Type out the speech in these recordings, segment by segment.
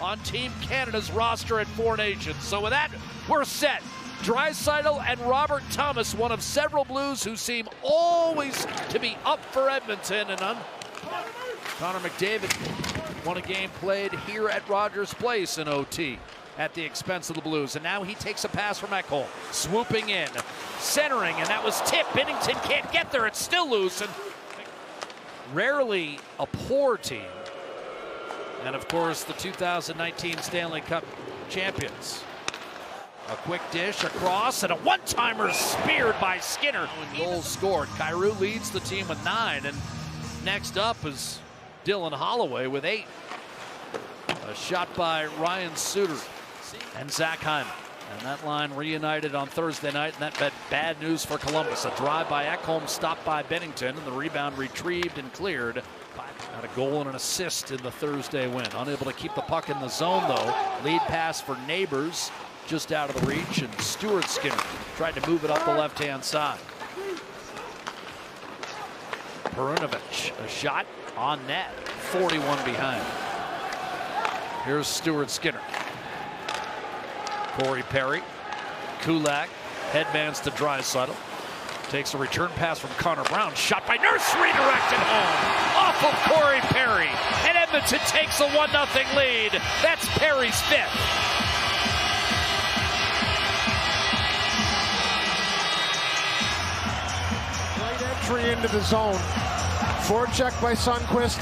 on Team Canada's roster at Four Nations. So with that, we're set. Draisaitl and Robert Thomas, one of several Blues who seem always to be up for Edmonton. And Connor McDavid won a game played here at Rogers Place in OT at the expense of the Blues. And now he takes a pass from Ekholm, swooping in, centering, and that was tipped. Binnington can't get there. It's still loose. And rarely a poor team. And of course, the 2019 Stanley Cup champions. A quick dish across and a one-timer speared by Skinner. Goals scored. Kyrou leads the team with 9, and next up is Dylan Holloway with 8. A shot by Ryan Suter and Zach Hyman. And that line reunited on Thursday night, and that meant bad news for Columbus. A drive by Ekholm, stopped by Binnington, and the rebound retrieved and cleared. Got a goal and an assist in the Thursday win. Unable to keep the puck in the zone, though. Lead pass for Neighbors, just out of the reach, and Stuart Skinner tried to move it up the left-hand side. Perunovic, a shot on net, 41 behind. Here's Stuart Skinner. Corey Perry, Kulak, headbands to Draisaitl. Takes a return pass from Connor Brown. Shot by Nurse, redirected home. Off of Corey Perry. And Edmonton takes a 1-0 lead. That's Perry's 5th. Right entry into the zone. Forecheck by Sundqvist.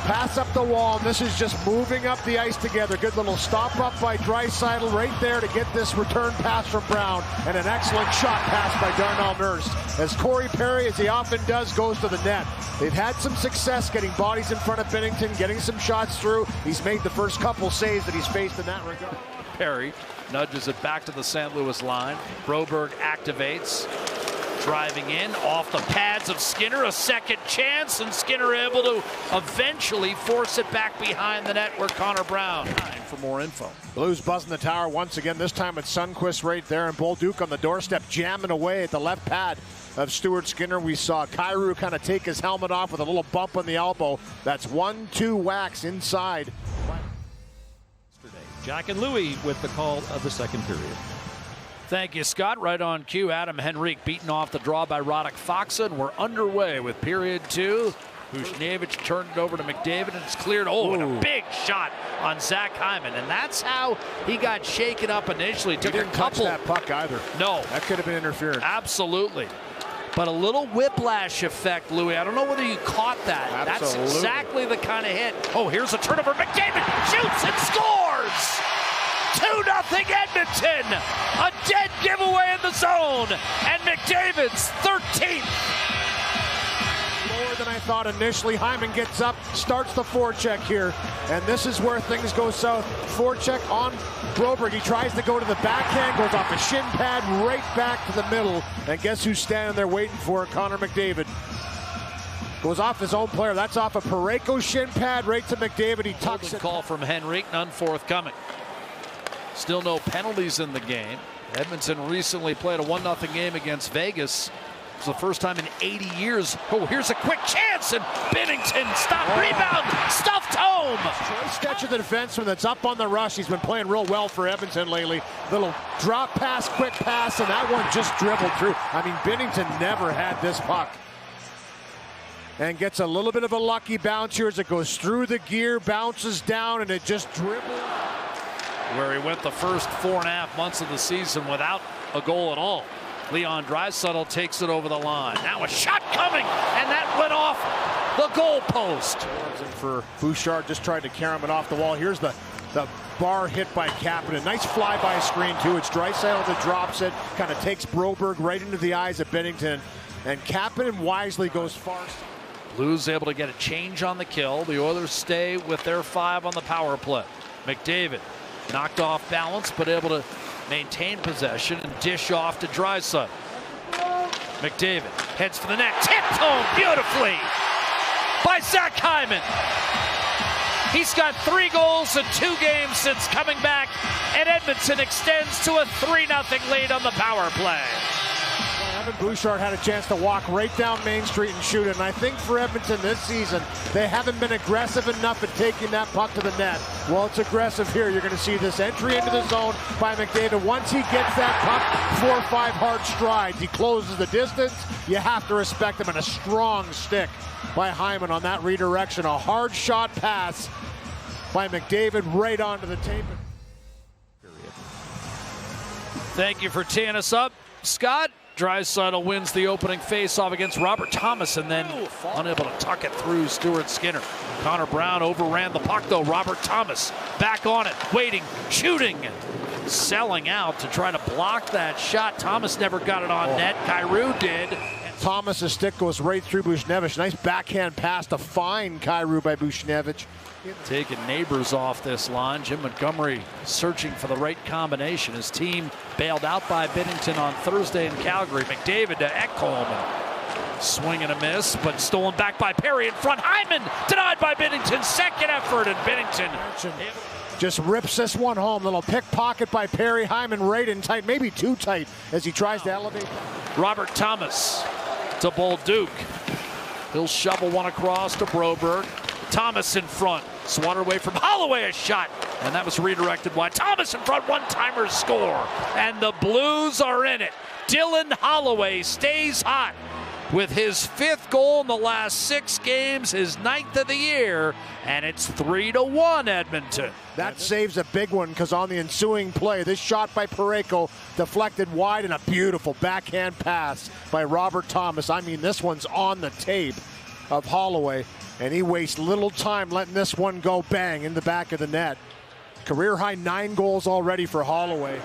Pass up the wall, and this is just moving up the ice together. Good little stop up by Draisaitl right there to get this return pass from Brown. And an excellent shot pass by Darnell Nurse. As Corey Perry, as he often does, goes to the net. They've had some success getting bodies in front of Binnington, getting some shots through. He's made the first couple saves that he's faced in that regard. Perry nudges it back to the St. Louis line. Broberg activates. Driving in off the pads of Skinner, a second chance, and Skinner able to eventually force it back behind the net where Connor Brown. For more info. Blues buzzing the tower once again. This time it's Sundqvist right there, and Bolduc on the doorstep jamming away at the left pad of Stuart Skinner. We saw Kyrou kind of take his helmet off with a little bump on the elbow. That's 1-2 whacks inside. Jack and Louie with the call of the second period. Thank you, Scott. Right on cue. Adam Henrique beaten off the draw by Radek Faksa. We're underway with period 2. Buchnevich turned it over to McDavid, and it's cleared. Oh, and a big shot on Zach Hyman. And that's how he got shaken up initially. He didn't touch that puck either. No. That could have been interference. Absolutely. But a little whiplash effect, Louis. I don't know whether you caught that. Absolutely. That's exactly the kind of hit. Oh, here's a turnover. McDavid shoots and scores! 2-0 Edmonton. A dead giveaway in the zone. And McDavid's 13th. Lower than I thought initially. Hyman gets up, starts the forecheck here. And this is where things go south. Forecheck on Broberg. He tries to go to the backhand, goes off a shin pad right back to the middle. And guess who's standing there waiting for it? Connor McDavid. Goes off his own player. That's off a Parayko shin pad right to McDavid. He tucks it. Call from Henrique, none forthcoming. Still no penalties in the game. Edmonton recently played a 1-0 game against Vegas. It's the first time in 80 years. Oh, here's a quick chance, and Binnington rebound, stuffed home. Stetcher, the defenseman that's up on the rush. He's been playing real well for Edmonton lately. Little drop pass, quick pass, and that one just dribbled through. I mean, Binnington never had this puck. And gets a little bit of a lucky bounce here as it goes through the gear, bounces down, and it just dribbles. Where he went the first 4.5 months of the season without a goal at all. Leon Draisaitl takes it over the line. Now a shot coming, and that went off the goal post. For Bouchard, just tried to carry him off the wall. Here's the bar hit by Kapanen. Nice fly-by screen, too. It's Draisaitl that drops it, kind of takes Broberg right into the eyes of Binnington. And Kapanen wisely goes far. Blues able to get a change on the kill. The Oilers stay with their 5 on the power play. McDavid knocked off balance, but able to maintain possession and dish off to Draisaitl. McDavid heads for the net, tipped home beautifully by Zach Hyman. He's got 3 goals in 2 games since coming back, and Edmonton extends to a 3-0 lead on the power play. Evan Bouchard had a chance to walk right down Main Street and shoot it. And I think for Edmonton this season, they haven't been aggressive enough at taking that puck to the net. Well, it's aggressive here. You're going to see this entry into the zone by McDavid. Once he gets that puck, 4 or 5 hard strides. He closes the distance. You have to respect him, and a strong stick by Hyman on that redirection. A hard shot pass by McDavid right onto the tape. Thank you for teeing us up, Scott. Draisaitl wins the opening face-off against Robert Thomas and then unable to tuck it through Stuart Skinner. Connor Brown overran the puck, though. Robert Thomas back on it, waiting, shooting, selling out to try to block that shot. Thomas never got it on net. Kyrou did. Thomas's stick goes right through Buchnevich. Nice backhand pass to find Kyrou by Buchnevich. Taking neighbors off this line. Jim Montgomery searching for the right combination. His team bailed out by Binnington on Thursday in Calgary. McDavid to Ekholm. Swing and a miss, but stolen back by Perry in front. Hyman denied by Binnington. Second effort, and Binnington just rips this one home. Little pickpocket by Perry. Hyman right in tight, maybe too tight, as he tries to elevate. Robert Thomas to Bolduc. He'll shovel one across to Broberg. Thomas in front. Swatted away from Holloway, a shot. And that was redirected wide. Thomas in front, one-timer score. And the Blues are in it. Dylan Holloway stays hot with his 5th goal in the last 6 games, his 9th of the year, and it's 3-1 Edmonton. That saves a big one, because on the ensuing play, this shot by Parayko deflected wide, and a beautiful backhand pass by Robert Thomas. I mean, this one's on the tape of Holloway, and he wastes little time letting this one go bang in the back of the net. Career high 9 goals already for Holloway.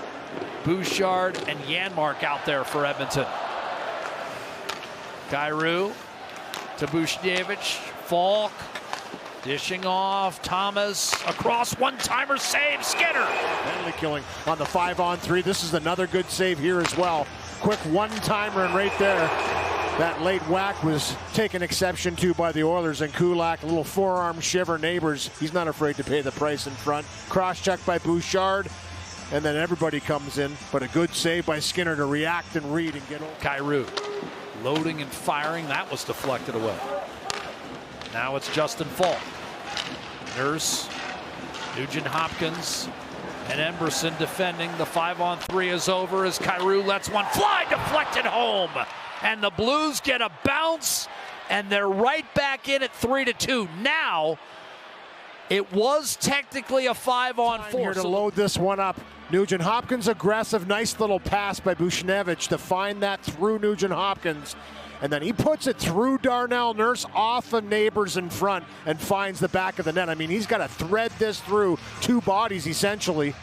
Bouchard and Janmark out there for Edmonton. Kyrou to Buchnevich. Falk dishing off. Thomas across, one-timer save. Skinner. Penalty killing on the 5-on-3. This is another good save here as well. Quick one-timer, and right there, that late whack was taken exception to by the Oilers, and Kulak, a little forearm shiver. Neighbors, he's not afraid to pay the price in front. Cross-check by Bouchard, and then everybody comes in, but a good save by Skinner to react and read and get over. Kyrou loading and firing. That was deflected away. Now it's Justin Falk. Nurse, Nugent Hopkins, and Emberson defending. The 5-on-3 is over as Kyrou lets one fly, deflected home. And the Blues get a bounce, and they're right back in at 3-2. Now, it was technically a 5-on-4. Here to load this one up. Nugent Hopkins aggressive, nice little pass by Buchnevich to find that through Nugent Hopkins. And then he puts it through Darnell Nurse off of Neighbors in front and finds the back of the net. I mean, he's got to thread this through 2 bodies essentially.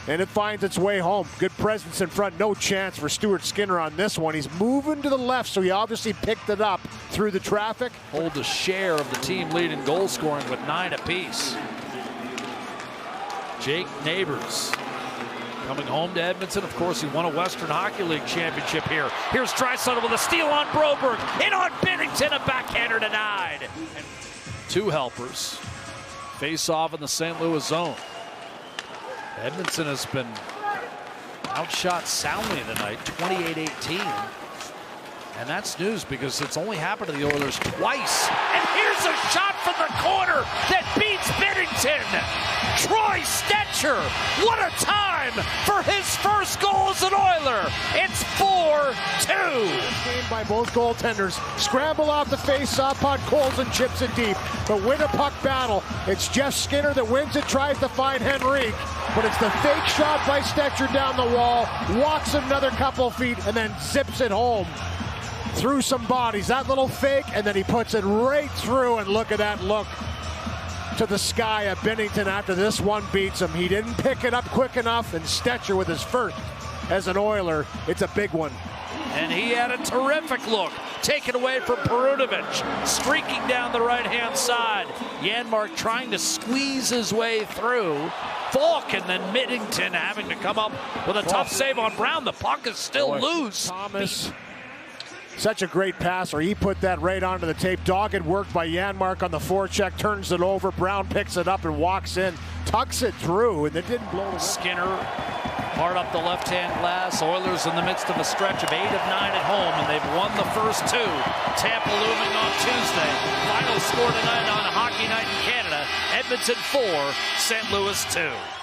And it finds its way home. Good presence in front. No chance for Stuart Skinner on this one. He's moving to the left, so he obviously picked it up through the traffic. Hold the share of the team lead in goal scoring with 9 apiece. Jake Neighbors coming home to Edmonton. Of course, he won a Western Hockey League championship here. Here's Draisaitl with a steal on Broberg. In on Binnington, a backhander denied. And 2 helpers face off in the St. Louis zone. Edmonton has been outshot soundly tonight, 28-18. And that's news, because it's only happened to the Oilers twice. And here's a shot from the corner that beats Binnington. Troy Stetcher, what a time for his first goal as an Oiler. It's 4-2. Game by both goaltenders. Scramble off the face-off puck, Coles and chips it deep. But win a puck battle. It's Jeff Skinner that wins it, tries to find Henrique. But it's the fake shot by Stetcher down the wall, walks another couple feet, and then zips it home through some bodies. That little fake, and then he puts it right through, and look at that look to the sky at Binnington after this one beats him. He didn't pick it up quick enough, and Stetcher with his first as an Oiler. It's a big one. And he had a terrific look. Taken away from Perunovic, streaking down the right-hand side. Janmark trying to squeeze his way through. Falk, and then Binnington having to come up with a tough save on Brown. The puck is still loose. Thomas, such a great passer. He put that right onto the tape. Dogged work by Janmark on the forecheck, turns it over. Brown picks it up and walks in, tucks it through, and it didn't blow. Skinner Hard up the left-hand glass. Oilers in the midst of a stretch of 8 of 9 at home, and they've won the first 2. Tampa looming on Tuesday. Final score tonight on Hockey Night in Canada. Edmonton 4, St. Louis 2.